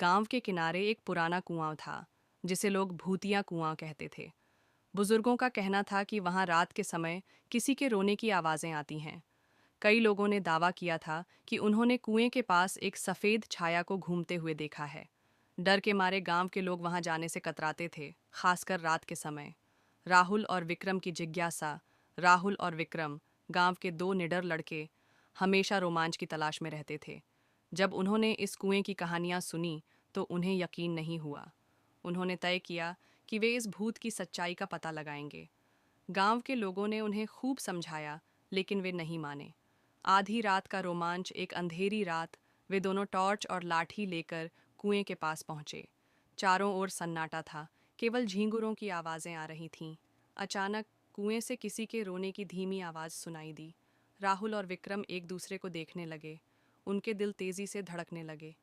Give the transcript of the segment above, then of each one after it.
गांव के किनारे एक पुराना कुआं था, जिसे लोग भूतिया कुआं कहते थे। बुजुर्गों का कहना था कि वहां रात के समय किसी के रोने की आवाजें आती हैं। कई लोगों ने दावा किया था कि उन्होंने कुएं के पास एक सफेद छाया को घूमते हुए देखा है। डर के मारे गांव के लोग वहां जाने से कतराते थे, खासकर रात के समय। राहुल और विक्रम की जिज्ञासा। राहुल और विक्रम, गांव के दो निडर लड़के, हमेशा रोमांच की तलाश में रहते थे। जब उन्होंने इस कुएं की कहानियां सुनी तो उन्हें यकीन नहीं हुआ। उन्होंने तय किया कि वे इस भूत की सच्चाई का पता लगाएंगे। गांव के लोगों ने उन्हें खूब समझाया, लेकिन वे नहीं माने। आधी रात का रोमांच, एक अंधेरी रात, वे दोनों टॉर्च और लाठी लेकर कुएं के पास पहुंचे। चारों ओर सन्नाटा था, केवल झींगुरों की आवाजें आ रही थीं। अचानक कुएं से किसी के रोने की धीमी आवाज सुनाई दी। राहुल और विक्रम एक दूसरे को देखने लगे। उनके दिल तेजी से धड़कने लगे।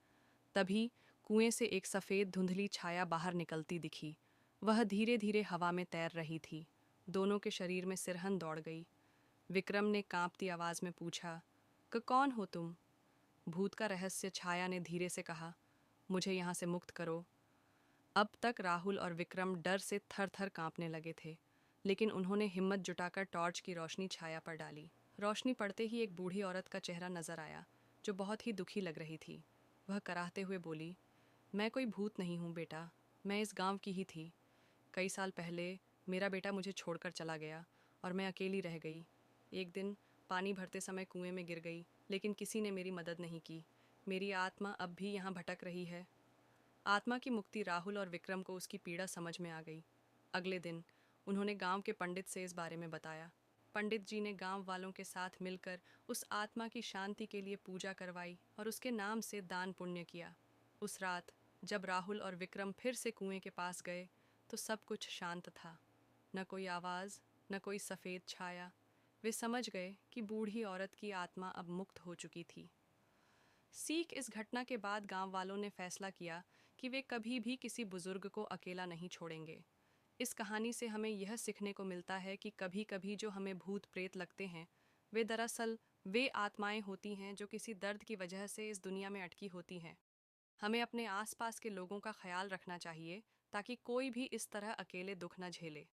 तभी कुएं से एक सफेद धुंधली छाया बाहर निकलती दिखी। वह धीरे धीरे हवा में तैर रही थी। दोनों के शरीर में सिरहन दौड़ गई। विक्रम ने कांपती आवाज में पूछा, कौन हो तुम?" भूत का रहस्य, छाया ने धीरे से कहा, "मुझे यहाँ से मुक्त करो।" अब तक राहुल और विक्रम डर से थर थर कांपने लगे थे, लेकिन उन्होंने हिम्मत जुटाकर टॉर्च की रोशनी छाया पर डाली। रोशनी पड़ते ही एक बूढ़ी औरत का चेहरा नजर आया, जो बहुत ही दुखी लग रही थी। वह कराहते हुए बोली, "मैं कोई भूत नहीं हूँ बेटा, मैं इस गांव की ही थी। कई साल पहले मेरा बेटा मुझे छोड़कर चला गया और मैं अकेली रह गई। एक दिन पानी भरते समय कुएं में गिर गई, लेकिन किसी ने मेरी मदद नहीं की। मेरी आत्मा अब भी यहाँ भटक रही है।" आत्मा की मुक्ति। राहुल और विक्रम को उसकी पीड़ा समझ में आ गई। अगले दिन उन्होंने गांव के पंडित से इस बारे में बताया। पंडित जी ने गांव वालों के साथ मिलकर उस आत्मा की शांति के लिए पूजा करवाई और उसके नाम से दान पुण्य किया। उस रात जब राहुल और विक्रम फिर से कुएं के पास गए तो सब कुछ शांत था। न कोई आवाज़, न कोई सफ़ेद छाया। वे समझ गए कि बूढ़ी औरत की आत्मा अब मुक्त हो चुकी थी। सीख। इस घटना के बाद गांव वालों ने फैसला किया कि वे कभी भी किसी बुजुर्ग को अकेला नहीं छोड़ेंगे। इस कहानी से हमें यह सीखने को मिलता है कि कभी कभी जो हमें भूत प्रेत लगते हैं, वे दरअसल वे आत्माएं होती हैं जो किसी दर्द की वजह से इस दुनिया में अटकी होती हैं। हमें अपने आसपास के लोगों का ख्याल रखना चाहिए ताकि कोई भी इस तरह अकेले दुख न झेले।